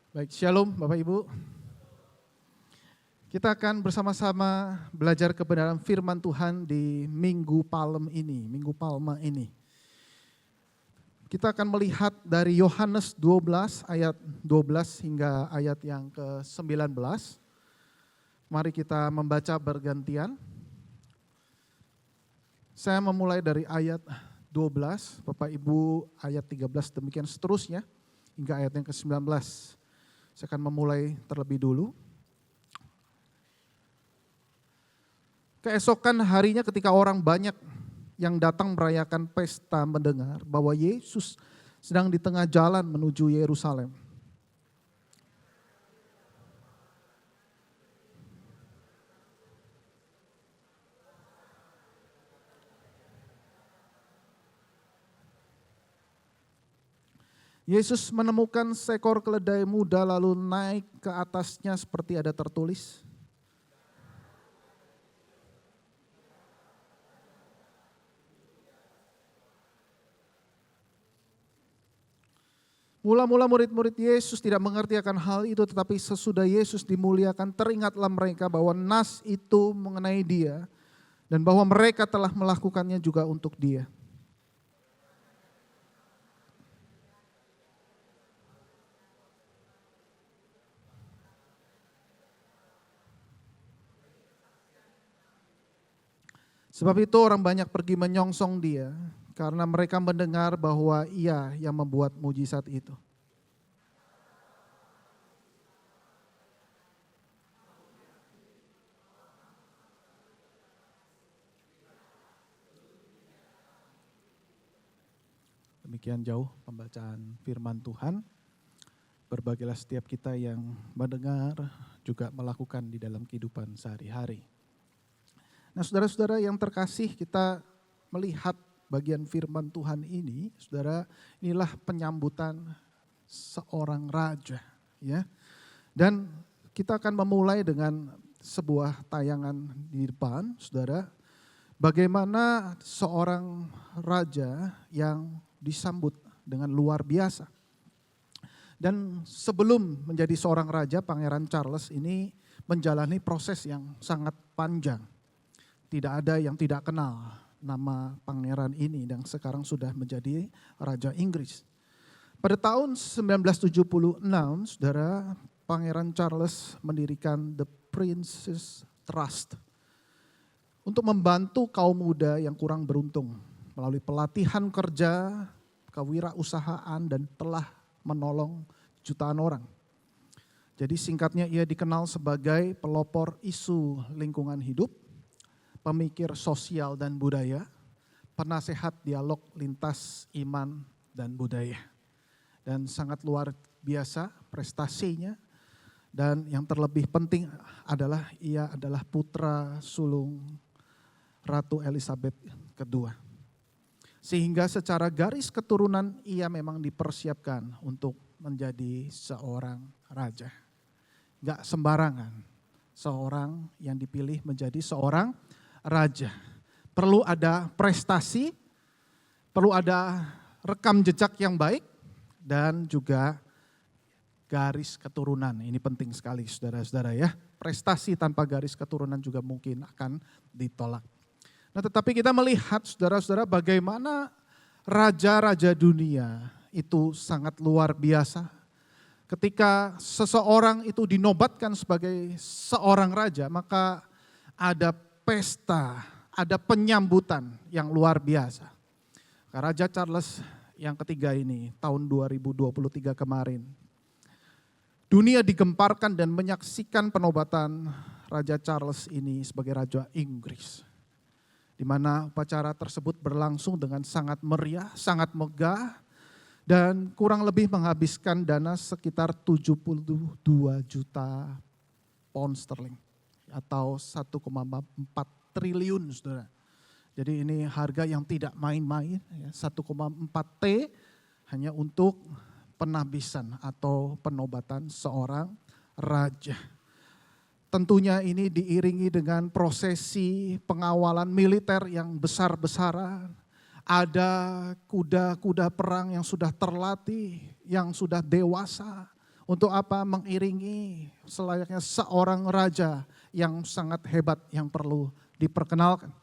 Baik, Shalom Bapak Ibu. Kita akan bersama-sama belajar kebenaran firman Tuhan di Minggu Palma ini. Kita akan melihat dari Yohanes 12 ayat 12 hingga ayat yang ke-19. Mari kita membaca bergantian. Saya memulai dari ayat 12, Bapak Ibu ayat 13 demikian seterusnya hingga ayat yang ke-19. Saya akan memulai terlebih dulu. Keesokan harinya ketika orang banyak yang datang merayakan pesta mendengar bahwa Yesus sedang di tengah jalan menuju Yerusalem. Yesus menemukan seekor keledai muda lalu naik ke atasnya seperti ada tertulis. Mula-mula murid-murid Yesus tidak mengerti akan hal itu, tetapi sesudah Yesus dimuliakan teringatlah mereka bahwa nas itu mengenai Dia dan bahwa mereka telah melakukannya juga untuk Dia. Sebab itu orang banyak pergi menyongsong Dia karena mereka mendengar bahwa Ia yang membuat mujizat itu. Demikian jauh pembacaan firman Tuhan. Berbagilah setiap kita yang mendengar juga melakukan di dalam kehidupan sehari-hari. Nah, saudara-saudara yang terkasih, kita melihat bagian firman Tuhan ini, saudara, inilah penyambutan seorang raja, ya. Dan kita akan memulai dengan sebuah tayangan di depan, saudara. Bagaimana seorang raja yang disambut dengan luar biasa. Dan sebelum menjadi seorang raja, Pangeran Charles ini menjalani proses yang sangat panjang. Tidak ada yang tidak kenal nama pangeran ini dan sekarang sudah menjadi Raja Inggris. Pada tahun 1976, saudara, Pangeran Charles mendirikan The Prince's Trust untuk membantu kaum muda yang kurang beruntung melalui pelatihan kerja, kewirausahaan dan telah menolong jutaan orang. Jadi singkatnya ia dikenal sebagai pelopor isu lingkungan hidup, pemikir sosial dan budaya, penasehat dialog lintas iman dan budaya. Dan sangat luar biasa prestasinya, dan yang terlebih penting adalah ia adalah putra sulung Ratu Elizabeth II. Sehingga secara garis keturunan ia memang dipersiapkan untuk menjadi seorang raja. Gak sembarangan seorang yang dipilih menjadi seorang raja. Perlu ada prestasi, perlu ada rekam jejak yang baik, dan juga garis keturunan. Ini penting sekali saudara-saudara ya. Prestasi tanpa garis keturunan juga mungkin akan ditolak. Nah, tetapi kita melihat saudara-saudara bagaimana raja-raja dunia itu sangat luar biasa. Ketika seseorang itu dinobatkan sebagai seorang raja, maka ada pesta, ada penyambutan yang luar biasa. Raja Charles yang ketiga ini tahun 2023 kemarin, dunia digemparkan dan menyaksikan penobatan Raja Charles ini sebagai Raja Inggris. Di mana upacara tersebut berlangsung dengan sangat meriah, sangat megah, dan kurang lebih menghabiskan dana sekitar 72 juta pound sterling atau 1,4 triliun, saudara. Jadi ini harga yang tidak main-main, ya, 1,4 T hanya untuk penambisan atau penobatan seorang raja. Tentunya ini diiringi dengan prosesi pengawalan militer yang besar-besaran. Ada kuda-kuda perang yang sudah terlatih, yang sudah dewasa Untuk apa? Mengiringi selayaknya seorang raja yang sangat hebat yang perlu diperkenalkan.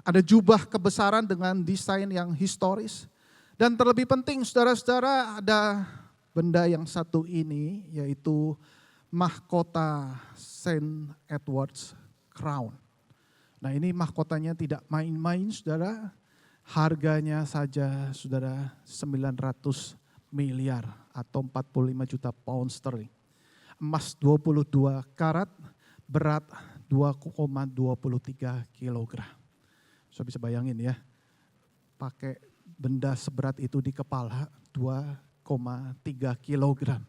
Ada jubah kebesaran dengan desain yang historis. Dan terlebih penting saudara-saudara, ada benda yang satu ini, yaitu mahkota Saint Edward's Crown. Nah, ini mahkotanya tidak main-main saudara, harganya saja saudara 900 miliar atau 45 juta pound sterling. Emas 22 karat, berat 2,23 kilogram. Saya bisa bayangin ya, pakai benda seberat itu di kepala 2,3 kilogram.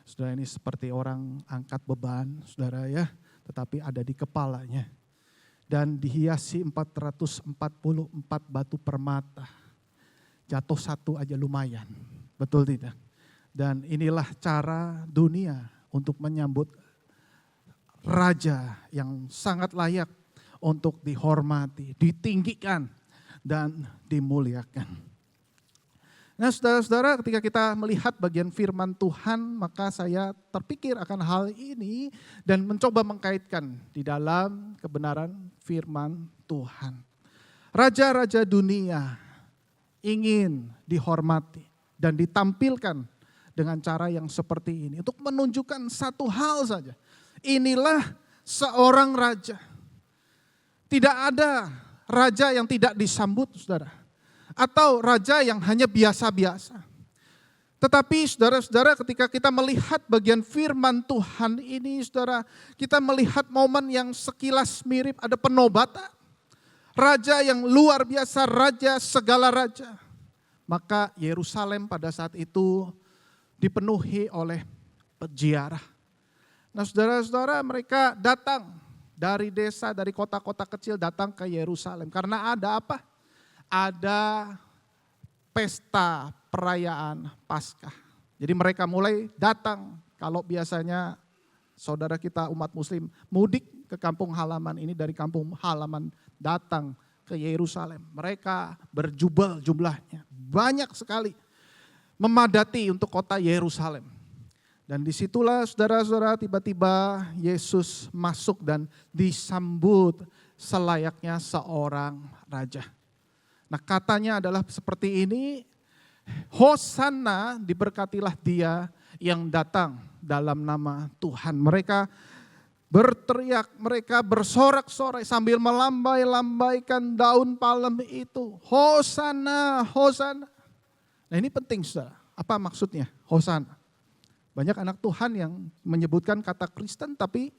Saudara, ini seperti orang angkat beban, saudara ya, tetapi ada di kepalanya. Dan dihiasi 444 batu permata. Jatuh satu aja lumayan, betul tidak? Dan inilah cara dunia untuk menyambut raja yang sangat layak untuk dihormati, ditinggikan, dan dimuliakan. Nah saudara-saudara, ketika kita melihat bagian firman Tuhan, maka saya terpikir akan hal ini dan mencoba mengkaitkan di dalam kebenaran firman Tuhan. Raja-raja dunia ingin dihormati dan ditampilkan dengan cara yang seperti ini. Untuk menunjukkan satu hal saja, inilah seorang raja. Tidak ada raja yang tidak disambut, saudara. Atau raja yang hanya biasa-biasa. Tetapi saudara-saudara, ketika kita melihat bagian firman Tuhan ini, saudara, kita melihat momen yang sekilas mirip ada penobatan. Raja yang luar biasa, raja segala raja. Maka Yerusalem pada saat itu dipenuhi oleh peziarah. Nah saudara-saudara, mereka datang dari desa, dari kota-kota kecil datang ke Yerusalem. Karena ada apa? Ada pesta perayaan Paskah. Jadi mereka mulai datang. Kalau biasanya saudara kita umat muslim mudik ke kampung halaman, ini dari kampung halaman datang ke Yerusalem. Mereka berjubel jumlahnya. Banyak sekali memadati untuk kota Yerusalem. Dan disitulah saudara-saudara tiba-tiba Yesus masuk dan disambut selayaknya seorang raja. Nah katanya adalah seperti ini, Hosana, diberkatilah dia yang datang dalam nama Tuhan. Mereka berteriak, mereka bersorak-sorai sambil melambai-lambaikan daun palem itu. Hosana, Hosana. Nah ini penting saudara, apa maksudnya Hosana? Banyak anak Tuhan yang menyebutkan kata Kristen tapi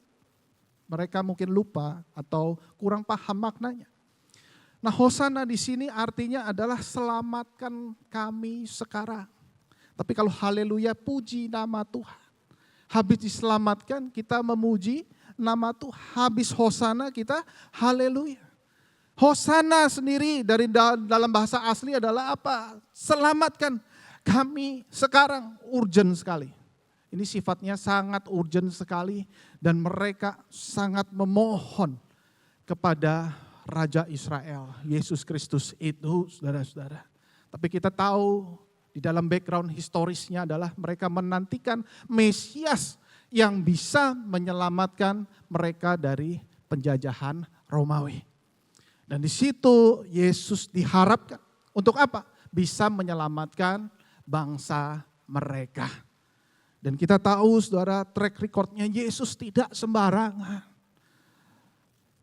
mereka mungkin lupa atau kurang paham maknanya. Nah Hosana di sini artinya adalah selamatkan kami sekarang. Tapi kalau haleluya, puji nama Tuhan. Habis diselamatkan kita memuji nama Tuhan. Habis Hosana kita haleluya. Hosana sendiri dari dalam bahasa asli adalah apa? Selamatkan kami sekarang, urgent sekali. Ini sifatnya sangat urgent sekali dan mereka sangat memohon kepada Raja Israel, Yesus Kristus itu saudara-saudara. Tapi kita tahu di dalam background historisnya adalah mereka menantikan Mesias yang bisa menyelamatkan mereka dari penjajahan Romawi. Dan di situ Yesus diharapkan untuk apa? Bisa menyelamatkan bangsa mereka. Dan kita tahu saudara, track recordnya Yesus tidak sembarangan.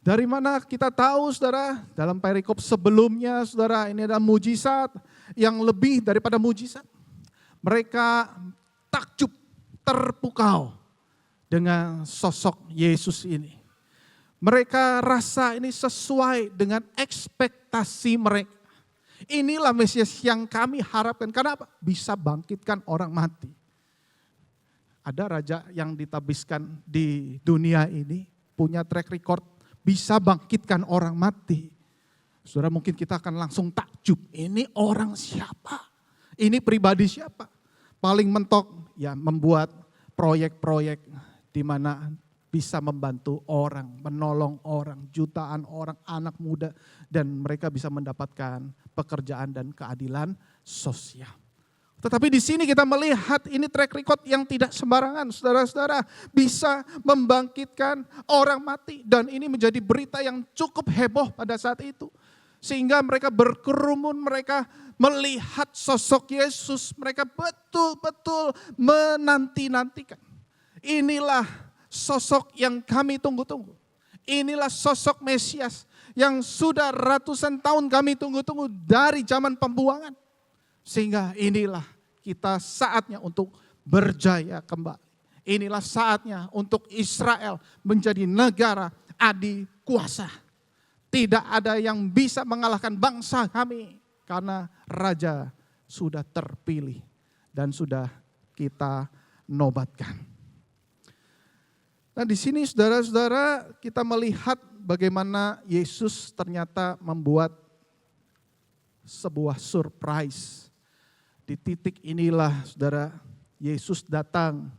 Dari mana kita tahu saudara, dalam perikop sebelumnya saudara, ini adalah mujizat yang lebih daripada mujizat. Mereka takjub, terpukau dengan sosok Yesus ini. Mereka rasa ini sesuai dengan ekspektasi mereka. Inilah Mesias yang kami harapkan. Kenapa? Bisa bangkitkan orang mati. Ada raja yang ditabiskan di dunia ini, punya track record, bisa bangkitkan orang mati. Saudara, mungkin kita akan langsung takjub. Ini orang siapa? Ini pribadi siapa? Paling mentok ya membuat proyek-proyek di mana bisa membantu orang, menolong orang, jutaan orang, anak muda. Dan mereka bisa mendapatkan pekerjaan dan keadilan sosial. Tetapi di sini kita melihat ini track record yang tidak sembarangan. Saudara-saudara, bisa membangkitkan orang mati. Dan ini menjadi berita yang cukup heboh pada saat itu. Sehingga mereka berkerumun, mereka melihat sosok Yesus. Mereka betul-betul menanti-nantikan. Inilah sosok yang kami tunggu-tunggu. Inilah sosok Mesias yang sudah ratusan tahun kami tunggu-tunggu dari zaman pembuangan. Sehingga inilah kita saatnya untuk berjaya kembali. Inilah saatnya untuk Israel menjadi negara adikuasa. Tidak ada yang bisa mengalahkan bangsa kami. Karena Raja sudah terpilih dan sudah kita nobatkan. Nah di sini saudara-saudara kita melihat bagaimana Yesus ternyata membuat sebuah surprise. Di titik inilah saudara, Yesus datang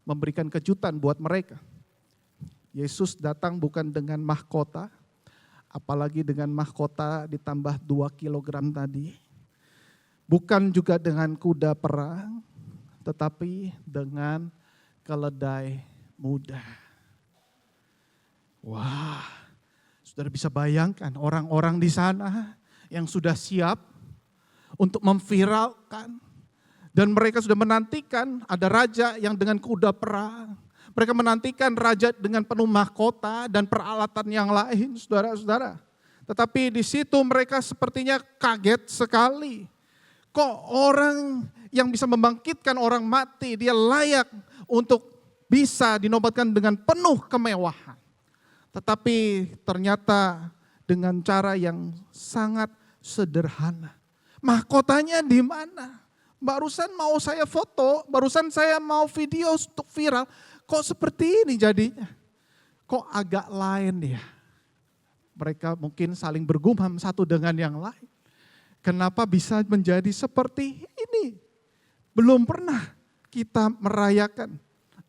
memberikan kejutan buat mereka. Yesus datang bukan dengan mahkota, apalagi dengan mahkota ditambah 2 kilogram tadi. Bukan juga dengan kuda perang, tetapi dengan keledai muda. Wah, saudara bisa bayangkan orang-orang di sana yang sudah siap untuk memviralkan. Dan mereka sudah menantikan ada raja yang dengan kuda perang. Mereka menantikan raja dengan penuh mahkota dan peralatan yang lain, saudara-saudara. Tetapi di situ mereka sepertinya kaget sekali. Kok orang yang bisa membangkitkan orang mati, dia layak untuk bisa dinobatkan dengan penuh kemewahan. Tetapi ternyata dengan cara yang sangat sederhana. Mahkotanya di mana? Barusan mau saya foto, barusan saya mau video untuk viral. Kok seperti ini jadinya? Kok agak lain ya? Mereka mungkin saling bergumam satu dengan yang lain. Kenapa bisa menjadi seperti ini? Belum pernah kita merayakan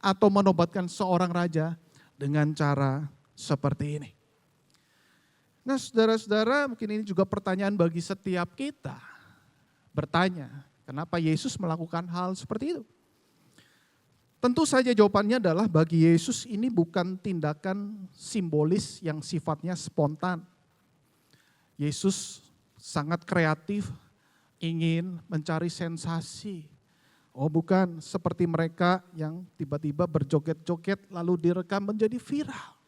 atau menobatkan seorang raja dengan cara seperti ini. Nah saudara-saudara, mungkin ini juga pertanyaan bagi setiap kita. Bertanya, kenapa Yesus melakukan hal seperti itu? Tentu saja jawabannya adalah bagi Yesus ini bukan tindakan simbolis yang sifatnya spontan. Yesus sangat kreatif, ingin mencari sensasi. Oh bukan seperti mereka yang tiba-tiba berjoget-joget lalu direkam menjadi viral.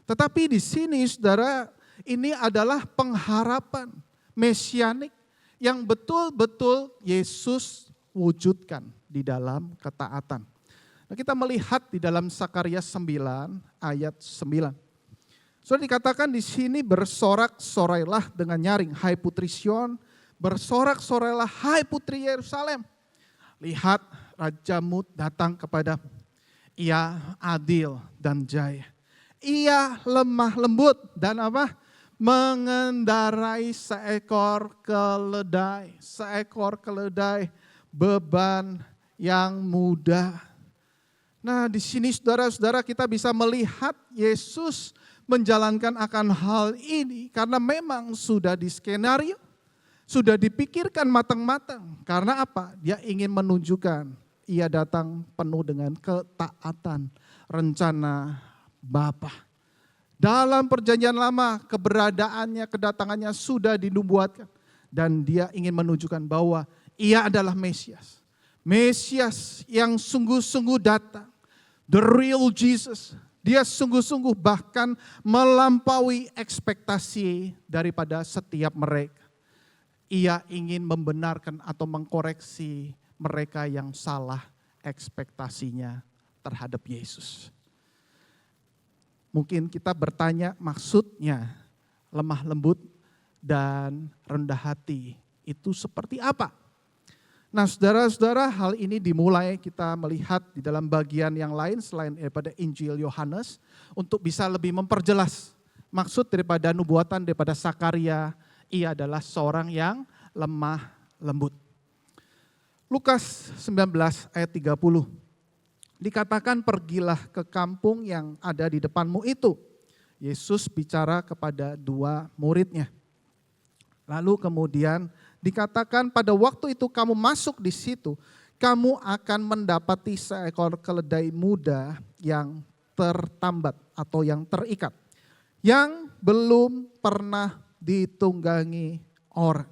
Tetapi di sini saudara, ini adalah pengharapan mesianik yang betul-betul Yesus wujudkan di dalam ketaatan. Nah, kita melihat di dalam Sakaria 9 ayat 9. Sudah dikatakan di sini bersorak-sorailah dengan nyaring, hai putri Sion, bersorak-sorailah hai putri Yerusalem. Lihat rajamu datang kepadamu. Ia adil dan jaya. Ia lemah lembut dan apa? Mengendarai seekor keledai beban yang mudah. Nah di sini saudara-saudara kita bisa melihat Yesus menjalankan akan hal ini karena memang sudah diskenario, sudah dipikirkan matang-matang. Karena apa? Dia ingin menunjukkan ia datang penuh dengan ketaatan rencana Bapa. Dalam perjanjian lama keberadaannya, kedatangannya sudah dinubuatkan. Dan dia ingin menunjukkan bahwa ia adalah Mesias. Mesias yang sungguh-sungguh datang. The real Jesus. Dia sungguh-sungguh bahkan melampaui ekspektasi daripada setiap mereka. Ia ingin membenarkan atau mengkoreksi mereka yang salah ekspektasinya terhadap Yesus. Mungkin kita bertanya maksudnya lemah lembut dan rendah hati itu seperti apa? Nah saudara-saudara, hal ini dimulai kita melihat di dalam bagian yang lain selain daripada Injil Yohanes untuk bisa lebih memperjelas maksud daripada nubuatan daripada Sakaria, ia adalah seorang yang lemah lembut. Lukas 19 ayat 30. Dikatakan pergilah ke kampung yang ada di depanmu itu. Yesus bicara kepada 2 muridnya. Lalu kemudian dikatakan pada waktu itu kamu masuk di situ, kamu akan mendapati seekor keledai muda yang tertambat atau yang terikat, yang belum pernah ditunggangi orang.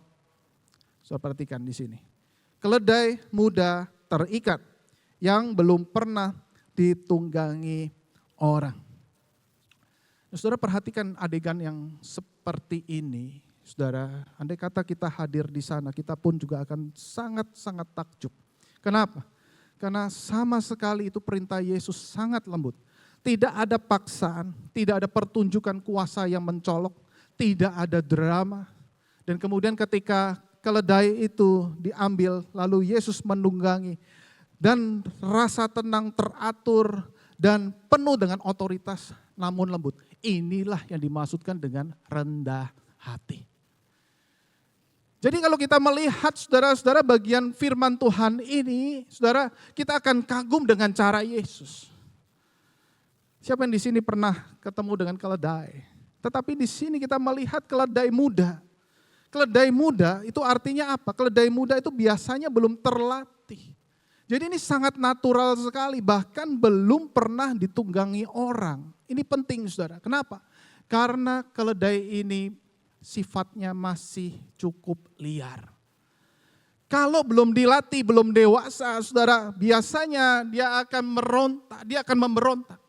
Saudara perhatikan di sini. Keledai muda terikat yang belum pernah ditunggangi orang. Saudara perhatikan adegan yang seperti ini. Saudara, andai kata kita hadir di sana, kita pun juga akan sangat-sangat takjub. Kenapa? Karena sama sekali itu perintah Yesus sangat lembut. Tidak ada paksaan, tidak ada pertunjukan kuasa yang mencolok, tidak ada drama. Dan kemudian ketika keledai itu diambil, lalu Yesus menunggangi. Dan rasa tenang teratur dan penuh dengan otoritas namun lembut. Inilah yang dimaksudkan dengan rendah hati. Jadi kalau kita melihat saudara-saudara bagian firman Tuhan ini, saudara, kita akan kagum dengan cara Yesus. Siapa yang di sini pernah ketemu dengan keledai? Tetapi di sini kita melihat keledai muda. Keledai muda itu artinya apa? Keledai muda itu biasanya belum terlatih. Jadi ini sangat natural sekali, bahkan belum pernah ditunggangi orang. Ini penting saudara, kenapa? Karena keledai ini sifatnya masih cukup liar. Kalau belum dilatih, belum dewasa saudara, biasanya dia akan memberontak.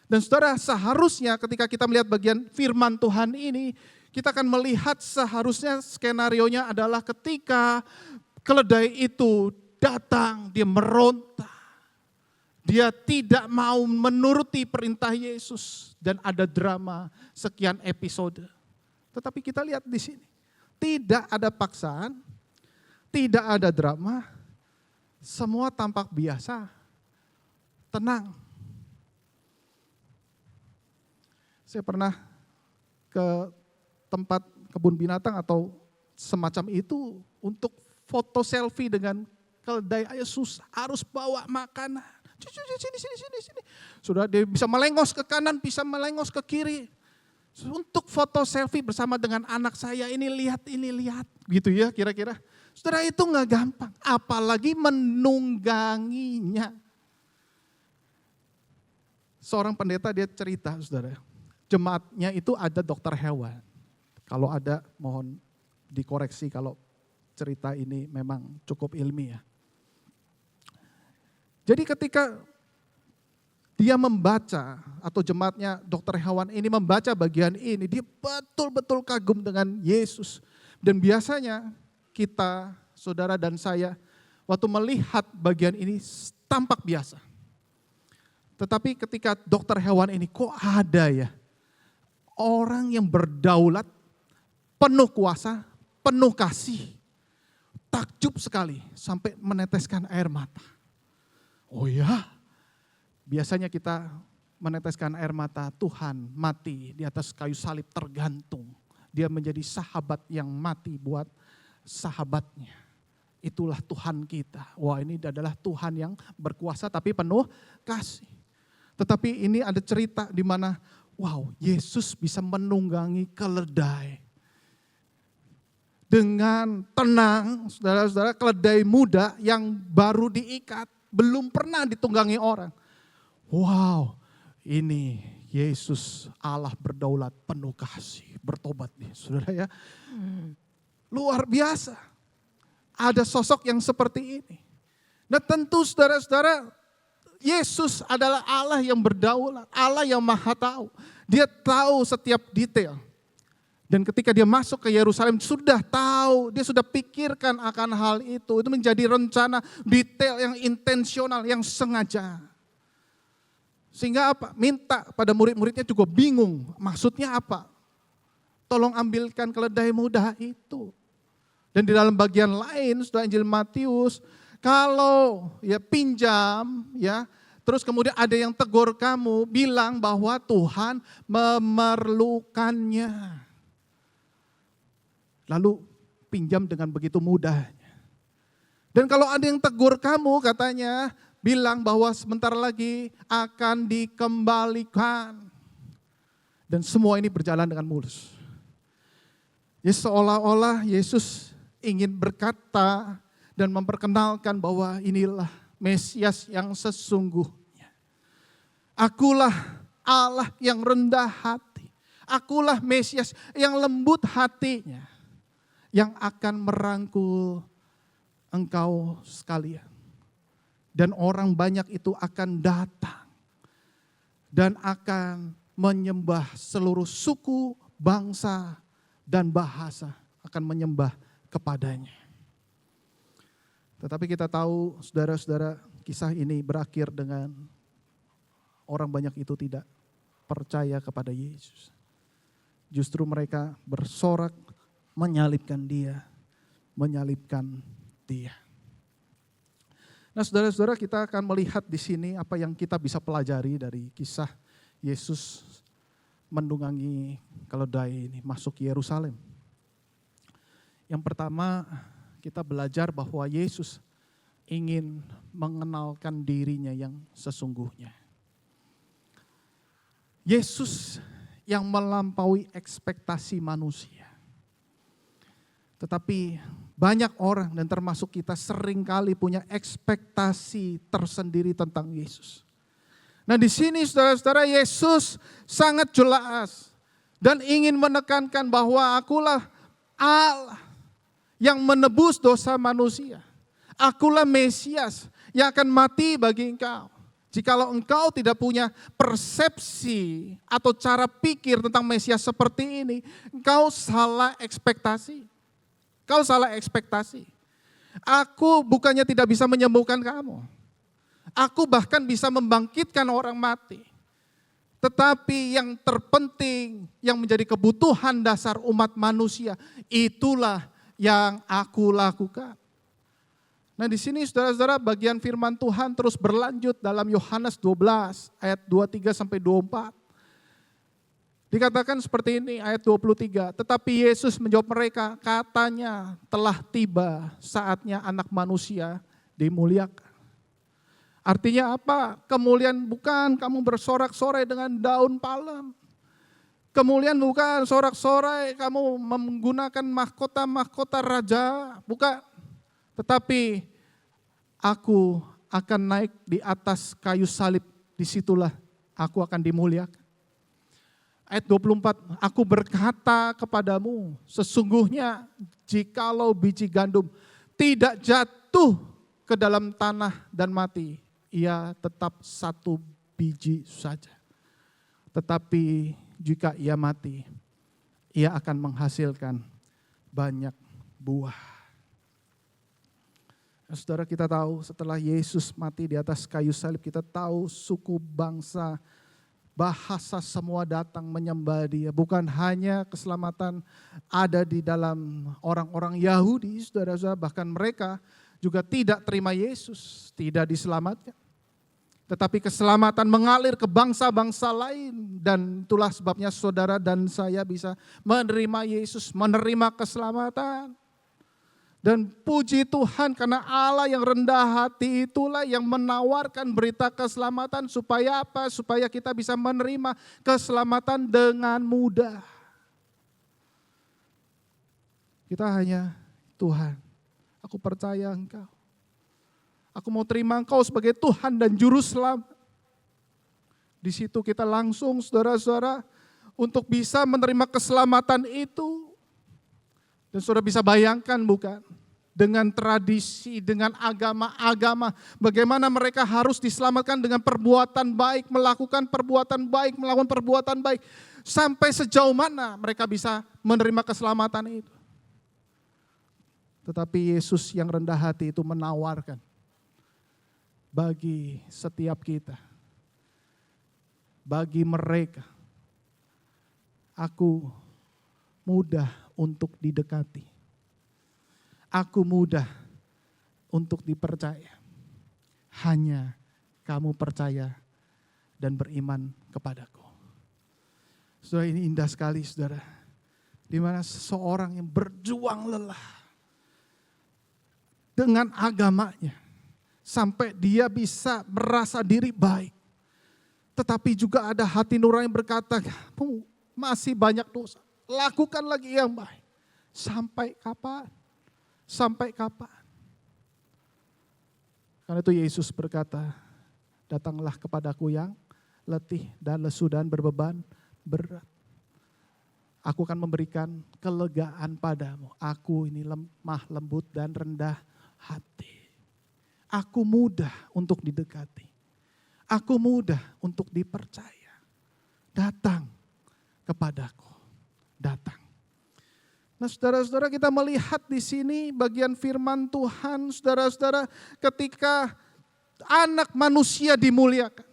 Dan saudara, seharusnya ketika kita melihat bagian firman Tuhan ini, kita akan melihat seharusnya skenarionya adalah ketika keledai itu datang, dia meronta. Dia tidak mau menuruti perintah Yesus dan ada drama sekian episode. Tetapi kita lihat di sini, tidak ada paksaan, tidak ada drama, semua tampak biasa, tenang. Saya pernah ke tempat kebun binatang atau semacam itu untuk foto selfie dengan keledai, ayo susah, harus bawa makanan. Sini. Sudah dia bisa melengos ke kanan, bisa melengos ke kiri. Untuk foto selfie bersama dengan anak saya, ini lihat. Gitu ya kira-kira. Saudara, itu gak gampang, apalagi menungganginya. Seorang pendeta dia cerita saudara, jemaatnya itu ada dokter hewan. Kalau ada mohon dikoreksi kalau cerita ini memang cukup ilmiah. Jadi ketika dia membaca atau jemaatnya dokter hewan ini membaca bagian ini, dia betul-betul kagum dengan Yesus. Dan biasanya kita, saudara dan saya, waktu melihat bagian ini tampak biasa. Tetapi ketika dokter hewan ini kok ada ya orang yang berdaulat, penuh kuasa, penuh kasih. Takjub sekali sampai meneteskan air mata. Oh ya, biasanya kita meneteskan air mata, Tuhan mati di atas kayu salib tergantung. Dia menjadi sahabat yang mati buat sahabatnya. Itulah Tuhan kita. Wah, ini adalah Tuhan yang berkuasa tapi penuh kasih. Tetapi ini ada cerita di mana, wow, Yesus bisa menunggangi keledai. Dengan tenang, saudara-saudara, keledai muda yang baru diikat, belum pernah ditunggangi orang. Wow, ini Yesus Allah berdaulat penuh kasih, bertobat nih saudara ya. Luar biasa, ada sosok yang seperti ini. Nah tentu saudara-saudara, Yesus adalah Allah yang berdaulat, Allah yang maha tahu. Dia tahu setiap detail. Dan ketika dia masuk ke Yerusalem sudah tahu, dia sudah pikirkan akan hal itu. Itu menjadi rencana detail yang intensional, yang sengaja. Sehingga apa? Minta pada murid-muridnya juga bingung, maksudnya apa? Tolong ambilkan keledai muda itu. Dan di dalam bagian lain, sudah Injil Matius, kalau ya pinjam, ya terus kemudian ada yang tegur kamu, bilang bahwa Tuhan memerlukannya. Lalu pinjam dengan begitu mudahnya. Dan kalau ada yang tegur kamu katanya, bilang bahwa sebentar lagi akan dikembalikan. Dan semua ini berjalan dengan mulus. Ya seolah-olah Yesus ingin berkata dan memperkenalkan bahwa inilah Mesias yang sesungguhnya. Akulah Allah yang rendah hati. Akulah Mesias yang lembut hatinya, yang akan merangkul engkau sekalian. Dan orang banyak itu akan datang dan akan menyembah, seluruh suku, bangsa, dan bahasa akan menyembah kepadanya. Tetapi kita tahu, saudara-saudara, kisah ini berakhir dengan orang banyak itu tidak percaya kepada Yesus. Justru mereka bersorak menyalibkan dia. Nah, saudara-saudara, kita akan melihat di sini apa yang kita bisa pelajari dari kisah Yesus mendungangi keledai ini masuk Yerusalem. Yang pertama, kita belajar bahwa Yesus ingin mengenalkan dirinya yang sesungguhnya. Yesus yang melampaui ekspektasi manusia. Tetapi banyak orang dan termasuk kita seringkali punya ekspektasi tersendiri tentang Yesus. Nah, di sini saudara-saudara, Yesus sangat jelas dan ingin menekankan bahwa akulah Allah yang menebus dosa manusia. Akulah Mesias yang akan mati bagi engkau. Jikalau engkau tidak punya persepsi atau cara pikir tentang Mesias seperti ini, engkau salah ekspektasi. Kau salah ekspektasi. Aku bukannya tidak bisa menyembuhkan kamu. Aku bahkan bisa membangkitkan orang mati. Tetapi yang terpenting, yang menjadi kebutuhan dasar umat manusia, itulah yang aku lakukan. Nah, di sini saudara-saudara, bagian firman Tuhan terus berlanjut dalam Yohanes 12 ayat 23 sampai 24. Dikatakan seperti ini ayat 23, tetapi Yesus menjawab mereka, katanya telah tiba saatnya anak manusia dimuliakan. Artinya apa? Kemuliaan bukan kamu bersorak-sorai dengan daun palem. Kemuliaan bukan sorak-sorai kamu menggunakan mahkota-mahkota raja. Bukan. Tetapi aku akan naik di atas kayu salib. Disitulah aku akan dimuliakan. Ayat 24, aku berkata kepadamu, sesungguhnya jikalau biji gandum tidak jatuh ke dalam tanah dan mati, ia tetap satu biji saja. Tetapi jika ia mati, ia akan menghasilkan banyak buah. Nah, saudara, kita tahu setelah Yesus mati di atas kayu salib, kita tahu suku, bangsa, bahasa semua datang menyembah dia. Bukan hanya keselamatan ada di dalam orang-orang Yahudi, saudara-saudara, bahkan mereka juga tidak terima Yesus, tidak diselamatkan. Tetapi keselamatan mengalir ke bangsa-bangsa lain. Dan itulah sebabnya saudara dan saya bisa menerima Yesus, menerima keselamatan. Dan puji Tuhan karena Allah yang rendah hati itulah yang menawarkan berita keselamatan. Supaya apa? Supaya kita bisa menerima keselamatan dengan mudah. Kita hanya, Tuhan, aku percaya Engkau. Aku mau terima Engkau sebagai Tuhan dan Juru Selamat. Di situ kita langsung, saudara-saudara, untuk bisa menerima keselamatan itu. Dan saudara bisa bayangkan bukan? Dengan tradisi, dengan agama-agama. Bagaimana mereka harus diselamatkan dengan perbuatan baik, melakukan perbuatan baik, melakukan perbuatan baik. Sampai sejauh mana mereka bisa menerima keselamatan itu. Tetapi Yesus yang rendah hati itu menawarkan bagi setiap kita. Bagi mereka. Aku mudah untuk didekati. Aku mudah untuk dipercaya. Hanya kamu percaya dan beriman kepadaku. Saudara, ini indah sekali, saudara. Di mana seseorang yang berjuang lelah dengan agamanya. Sampai dia bisa merasa diri baik. Tetapi juga ada hati nurani yang berkata, kamu masih banyak dosa. Lakukan lagi yang baik. Sampai kapan? Sampai kapan? Karena itu Yesus berkata, datanglah kepadaku yang letih dan lesu dan berbeban berat. Aku akan memberikan kelegaan padamu. Aku ini lemah, lembut dan rendah hati. Aku mudah untuk didekati. Aku mudah untuk dipercaya. Datang kepadaku. Datang. Nah, saudara-saudara, kita melihat di sini bagian firman Tuhan, saudara-saudara, ketika anak manusia dimuliakan.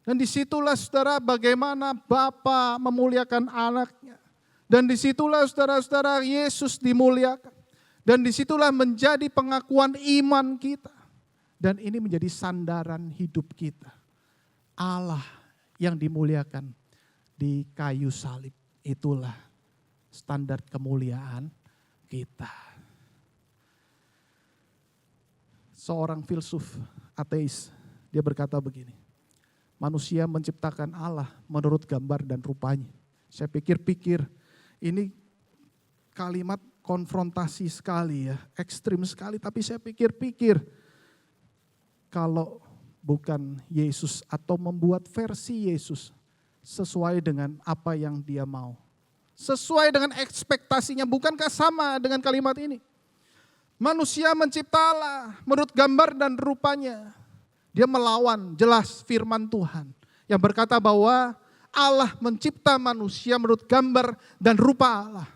Dan disitulah saudara bagaimana Bapa memuliakan anaknya. Dan disitulah saudara-saudara Yesus dimuliakan. Dan disitulah menjadi pengakuan iman kita. Dan ini menjadi sandaran hidup kita. Allah yang dimuliakan di kayu salib, itulah standar kemuliaan kita. Seorang filsuf ateis, dia berkata begini, manusia menciptakan Allah menurut gambar dan rupanya. Saya pikir-pikir, ini kalimat konfrontasi sekali ya, ekstrim sekali, tapi saya pikir-pikir, kalau bukan Yesus atau membuat versi Yesus sesuai dengan apa yang dia mau. Sesuai dengan ekspektasinya, bukankah sama dengan kalimat ini? Manusia mencipta Allah menurut gambar dan rupanya. Dia melawan jelas firman Tuhan yang berkata bahwa Allah mencipta manusia menurut gambar dan rupa Allah.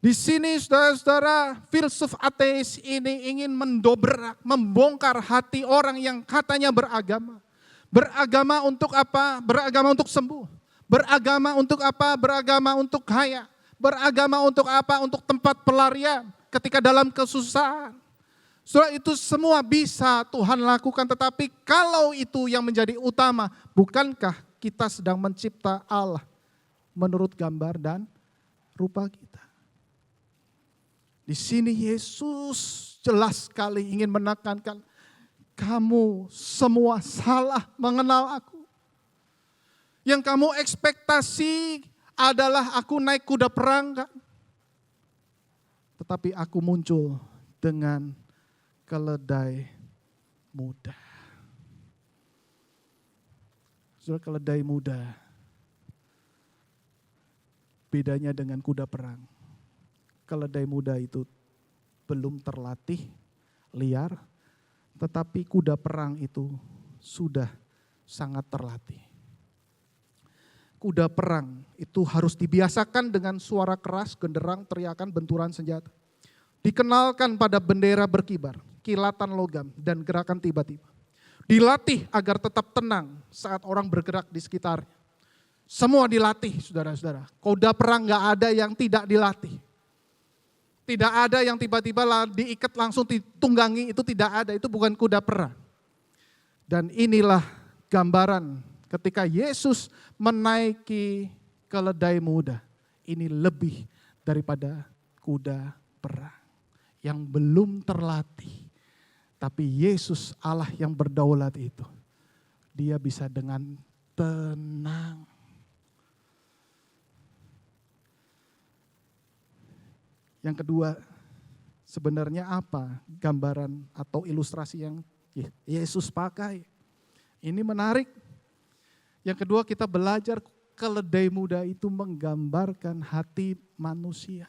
Di sini saudara-saudara, filsuf ateis ini ingin mendobrak, membongkar hati orang yang katanya beragama. Beragama untuk apa? Beragama untuk sembuh. Beragama untuk apa? Beragama untuk kaya. Beragama untuk apa? Untuk tempat pelarian ketika dalam kesusahan. Saudara, itu semua bisa Tuhan lakukan, tetapi kalau itu yang menjadi utama, bukankah kita sedang mencipta Allah menurut gambar dan rupa kita? Di sini Yesus jelas sekali ingin menekankan, kamu semua salah mengenal aku. Yang kamu ekspektasi adalah aku naik kuda perang kan? Tetapi aku muncul dengan keledai muda. Saudara, keledai muda bedanya dengan kuda perang. Keledai muda itu belum terlatih, liar, tetapi kuda perang itu sudah sangat terlatih. Kuda perang itu harus dibiasakan dengan suara keras, genderang, teriakan, benturan senjata. Dikenalkan pada bendera berkibar, kilatan logam, dan gerakan tiba-tiba. Dilatih agar tetap tenang saat orang bergerak di sekitarnya. Semua dilatih, saudara-saudara. Kuda perang gak ada yang tidak dilatih. Tidak ada yang tiba-tiba diikat langsung ditunggangi, itu tidak ada, itu bukan kuda perang. Dan inilah gambaran ketika Yesus menaiki keledai muda. Ini lebih daripada kuda perang yang belum terlatih. Tapi Yesus Allah yang berdaulat itu, dia bisa dengan tenang. Yang kedua, sebenarnya apa gambaran atau ilustrasi yang Yesus pakai? Ini menarik. Yang kedua, kita belajar keledai muda itu menggambarkan hati manusia.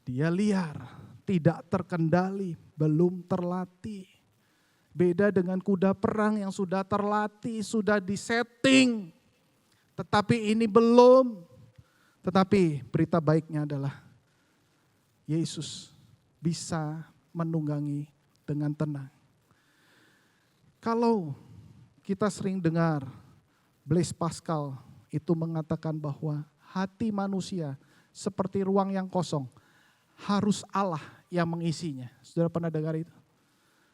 Dia liar, tidak terkendali, belum terlatih. Beda dengan kuda perang yang sudah terlatih, sudah disetting. Tetapi ini belum. Tetapi berita baiknya adalah Yesus bisa menunggangi dengan tenang. Kalau kita sering dengar Blaise Pascal itu mengatakan bahwa hati manusia seperti ruang yang kosong, harus Allah yang mengisinya. Saudara pernah dengar itu?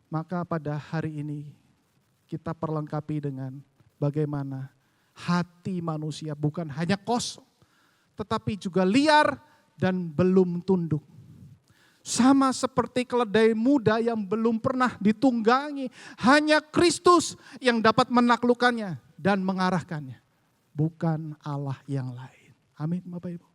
Maka pada hari ini kita perlengkapi dengan bagaimana hati manusia bukan hanya kosong, tetapi juga liar dan belum tunduk. Sama seperti keledai muda yang belum pernah ditunggangi. Hanya Kristus yang dapat menaklukkannya dan mengarahkannya. Bukan Allah yang lain. Amin Bapak Ibu.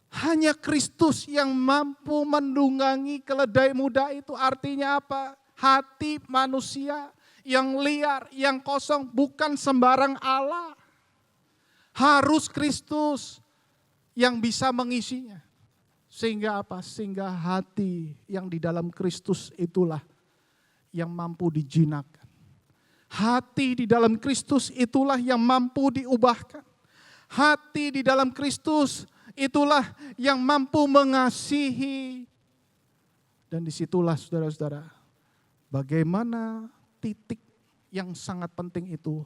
Hanya Kristus yang mampu mendunggangi keledai muda itu. Artinya apa? Hati manusia yang liar, yang kosong, bukan sembarang Allah. Harus Kristus yang bisa mengisinya. Sehingga apa? Sehingga hati yang di dalam Kristus itulah yang mampu dijinakkan. Hati di dalam Kristus itulah yang mampu diubahkan. Hati di dalam Kristus itulah yang mampu mengasihi. Dan disitulah saudara-saudara, bagaimana titik yang sangat penting itu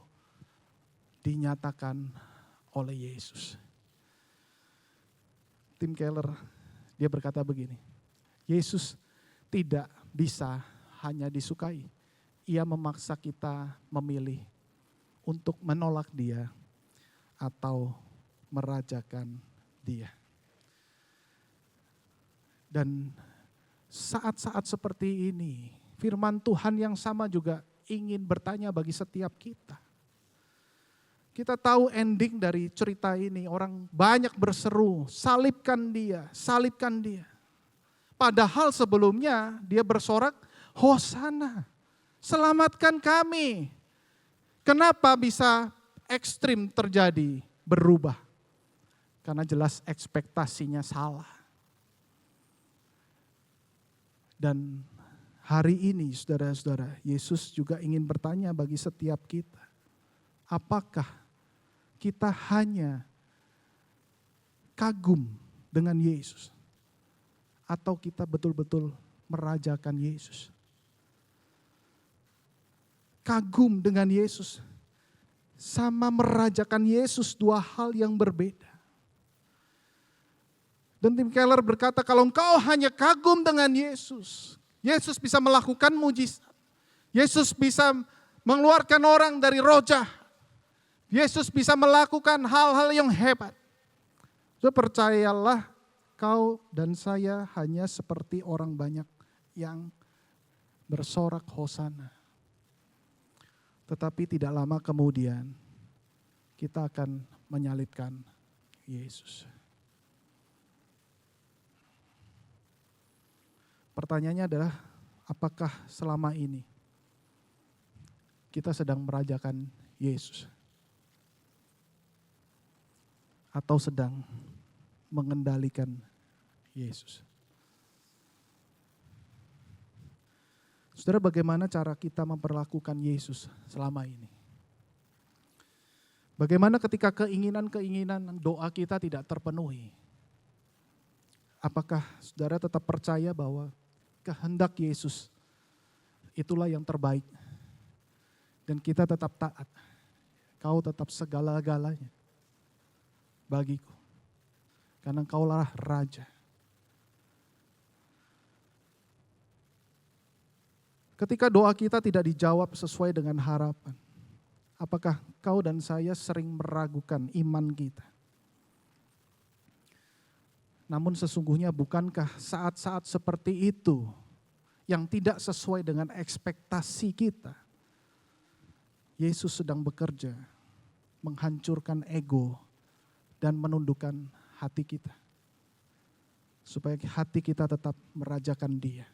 dinyatakan oleh Yesus. Tim Keller, dia berkata begini, Yesus tidak bisa hanya disukai. Ia memaksa kita memilih untuk menolak dia atau merajakan dia. Dan saat-saat seperti ini, firman Tuhan yang sama juga ingin bertanya bagi setiap kita. Kita tahu ending dari cerita ini, orang banyak berseru, salibkan dia, salibkan dia. Padahal sebelumnya dia bersorak, Hosana, selamatkan kami. Kenapa bisa ekstrim terjadi, berubah? Karena jelas ekspektasinya salah. Dan hari ini saudara-saudara, Yesus juga ingin bertanya bagi setiap kita. Apakah kita hanya kagum dengan Yesus? Atau kita betul-betul merajakan Yesus? Kagum dengan Yesus sama merajakan Yesus, dua hal yang berbeda. Dan Tim Keller berkata, kalau engkau hanya kagum dengan Yesus, Yesus bisa melakukan mujizat. Yesus bisa mengeluarkan orang dari roh jahat. Yesus bisa melakukan hal-hal yang hebat. So, percayalah, kau dan saya hanya seperti orang banyak yang bersorak Hosana. Tetapi tidak lama kemudian kita akan menyalibkan Yesus. Pertanyaannya adalah, apakah selama ini kita sedang merajakan Yesus? Atau sedang mengendalikan Yesus? Saudara, bagaimana cara kita memperlakukan Yesus selama ini? Bagaimana ketika keinginan-keinginan doa kita tidak terpenuhi? Apakah saudara tetap percaya bahwa kehendak Yesus itulah yang terbaik? Dan kita tetap taat. Kau tetap segala-galanya bagiku. Karena engkaulah Raja. Ketika doa kita tidak dijawab sesuai dengan harapan, apakah kau dan saya sering meragukan iman kita? Namun sesungguhnya bukankah saat-saat seperti itu yang tidak sesuai dengan ekspektasi kita, Yesus sedang bekerja menghancurkan ego dan menundukkan hati kita, supaya hati kita tetap merajakan Dia.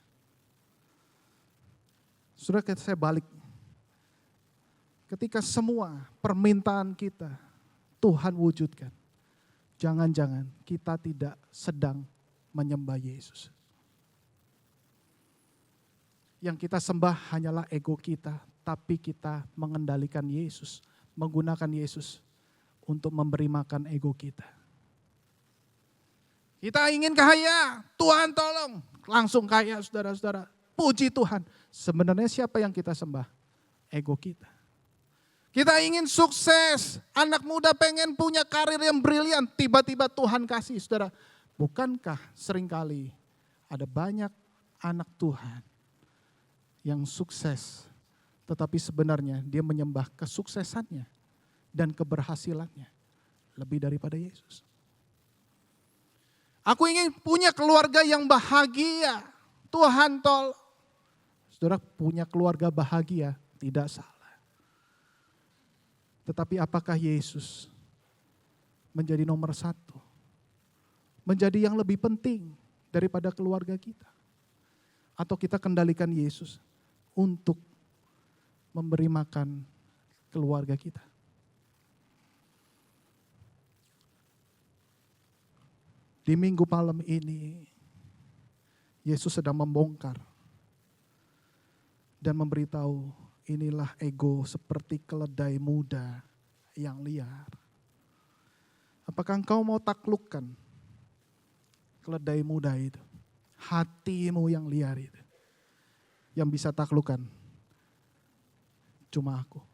Saudara, saya balik. Ketika semua permintaan kita Tuhan wujudkan, jangan-jangan kita tidak sedang menyembah Yesus. Yang kita sembah hanyalah ego kita, tapi kita mengendalikan Yesus, menggunakan Yesus untuk memberi makan ego kita. Kita ingin kaya, Tuhan tolong, langsung kaya saudara-saudara. Puji Tuhan, sebenarnya siapa yang kita sembah? Ego kita. Kita ingin sukses, anak muda pengen punya karir yang brilian, tiba-tiba Tuhan kasih saudara. Bukankah seringkali ada banyak anak Tuhan yang sukses, tetapi sebenarnya dia menyembah kesuksesannya dan keberhasilannya lebih daripada Yesus. Aku ingin punya keluarga yang bahagia. Tuhan tolong. Saudara, punya keluarga bahagia tidak salah. Tetapi apakah Yesus menjadi nomor satu? menjadi yang lebih penting daripada keluarga kita? Atau kita kendalikan Yesus untuk memberi makan keluarga kita? Di minggu malam ini, Yesus sedang membongkar dan memberitahu, inilah ego seperti keledai muda yang liar. Apakah engkau mau taklukkan keledai muda itu? Hatimu yang liar itu. Yang bisa taklukkan cuma aku.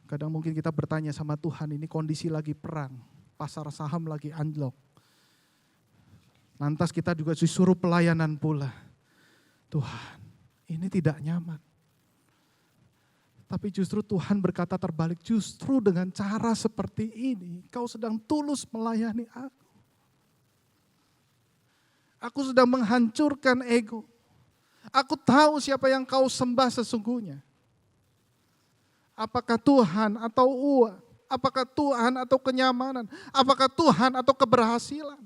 Kadang mungkin kita bertanya sama Tuhan, ini kondisi lagi perang, pasar saham lagi anjlok. Lantas kita juga disuruh pelayanan pula. Tuhan, ini tidak nyaman. Tapi justru Tuhan berkata terbalik, justru dengan cara seperti ini, kau sedang tulus melayani aku. Aku sedang menghancurkan ego. Aku tahu siapa yang kau sembah sesungguhnya. Apakah Tuhan atau uang? Apakah Tuhan atau kenyamanan? Apakah Tuhan atau keberhasilan?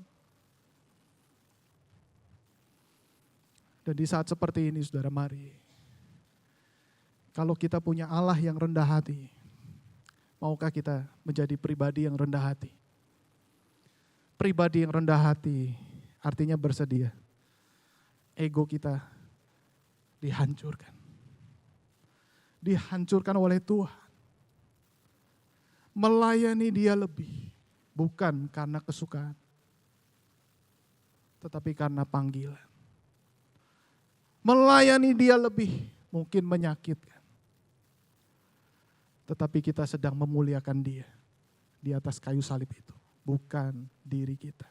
Dan di saat seperti ini, saudara, mari. Kalau kita punya Allah yang rendah hati, maukah kita menjadi pribadi yang rendah hati? Pribadi yang rendah hati artinya bersedia. Ego kita dihancurkan. Dihancurkan oleh Tuhan. Melayani Dia lebih, bukan karena kesukaan, tetapi karena panggilan. Melayani Dia lebih, mungkin menyakitkan, tetapi kita sedang memuliakan Dia di atas kayu salib itu, bukan diri kita.